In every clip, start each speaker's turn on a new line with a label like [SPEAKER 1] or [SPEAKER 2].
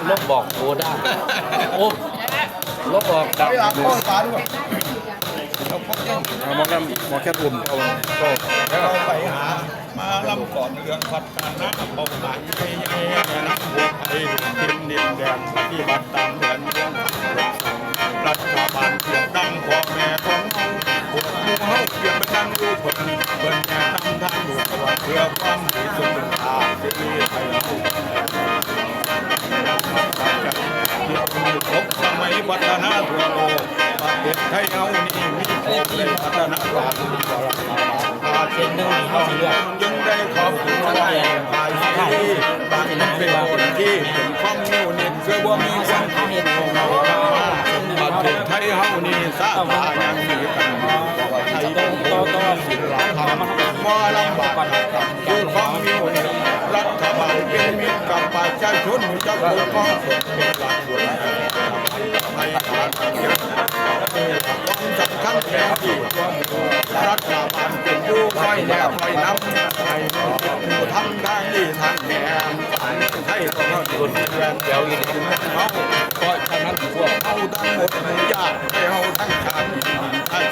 [SPEAKER 1] ลบบอกโอ้ได้โอ้ลบบอกดับ
[SPEAKER 2] เอาข้อฟ้าด้วยเอาหมอแค่ตุ่มเอาก็เราไปหามาลำก่อนเรื่องพัฒนาเป้าหมายใหญ่ๆนะบัวไทยทิมดินแดนปฏิบัติตามแผนรัฐบาลเพียงดังพ่อแม่ของเราพวกหมู่เฮาเพียงเป็นดังอยู่เพิ่นแก่ทำทางอยู่ตลอดเพื่อความดีสุดทางที่ไทยเราเกี่ยวกับพบสมัยพัฒนาทั่วโลกประเทศไทยเอานี่มีโอกาสพัฒนาการ
[SPEAKER 1] เส้นหนึ่งเขาสีเหลือง
[SPEAKER 2] ยังได้ขอบคุณไว้ภายที่บางนั้นเป็นคนที่เป็นความนิ้วนี่คือว่ามีความคิดของเราประเทศไทยเฮานี่สร้างมาอย่างมีกันไทยต้องศิลธรรมว่าลำบากคือความนิ้วนี่รัฐบาลเป็นมิตรกับประชาชนจะปกป้องเป็นหลักส่วนไทยการเมืองความสำคัญแท้ที่รัฐบาลเป็นผู้คอยแนวคอยนำให้ผู้ทำทางดีทางแนวไทยต้องดุลแรงเดียวอีกเขาเพราะฉะนั้นพวกเขาทั้งหมดญาติเขาทั้งชาติ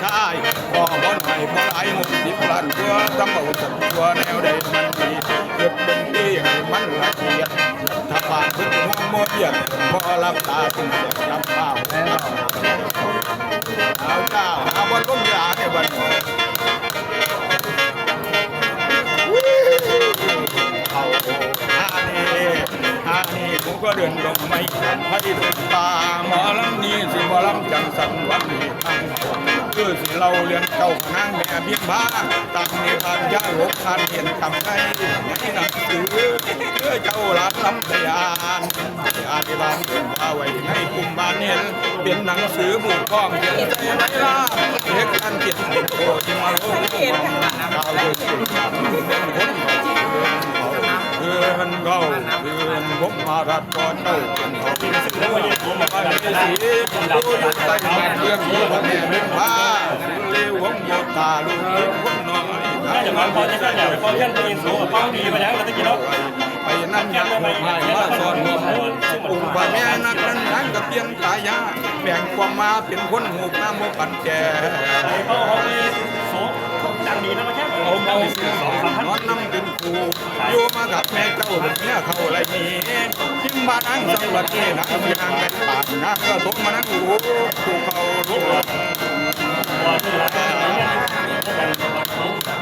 [SPEAKER 2] ชายก็บ่ไหนบ่ไหลหมดที่พลันเพื่อทำเอาสัตว์ตัวแนวใดมันดีเก็บเป็นที่ให้มันละเอียดถ้าบาดถึงหัวโมเดียดพอรับตาถึงจะรับเปล่าเอาเจ้าเอาบนก้มยาให้บันเอาอันนี้ผมก็เดินลงไม่ให้เดินตาหมอลำนี้สิหมอลำจังสันวันนี้ทั้งหมดคือสิเราเรียนเจ้าพนังแม่เบี้ยบ้าตั้งในบ้านย่าหกคันเห็นทำไงในหนังสือเพื่อเจ้าหลานลำพยานอ่านที่บ้านเป็นเอาไว้ในกลุ่มบ้านเห็นเป็นหนังสือบุกล้องเขียนใจไรล่ะเล็กอันเขียนโอ้ที่มาโลกดาวเดือดสุดเป็นคนเพื่อนเก่าเพื่อนผมมารัดก่อนเต้าเป็นเขาผมมาเป็นสีดูดูใจแม่เรื่องนี้ผมแม่เป็นผ้าเลี้ยวผมโยตาลูกเลี้ยวผมน้อย
[SPEAKER 3] จะมาพอจะได้อย่างพอเช่นตัวเองสูงกับป้าดีไปแล้วเราจะกินแล้ว
[SPEAKER 2] ไปนั่นยังไม่ให้มาสอนหัวอุ้มว่าแม่นักนั้นทั้งกับเพียงตายาแบ่งความมาเป็นคนหูกน้ำโมปันแก่
[SPEAKER 3] เขามีสูงดังดีนะมาแค่
[SPEAKER 2] เอาเมาเสียสองนอนน้ำเป็นครูอยู่มากับแม่เจ้าเนี่ยเขาอะไรมีทิ้งบ้านอังสวัสดีนะมีนางไปปากนะก็ตกมานั่งหูถูกเขาลุก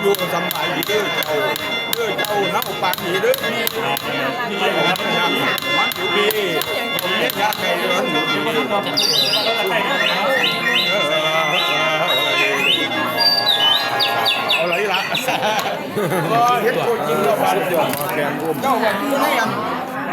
[SPEAKER 2] อยู่สบายดีเจ้าน้าปากดีด้วยมีอย่างมันอยู่ดีอยากให้เดินอยู่ดีเอาไรล่ะเฮ็ดโคตรจริงก็บานเดียวแกงกุ้มเจ้าแบบอยู่ในอัน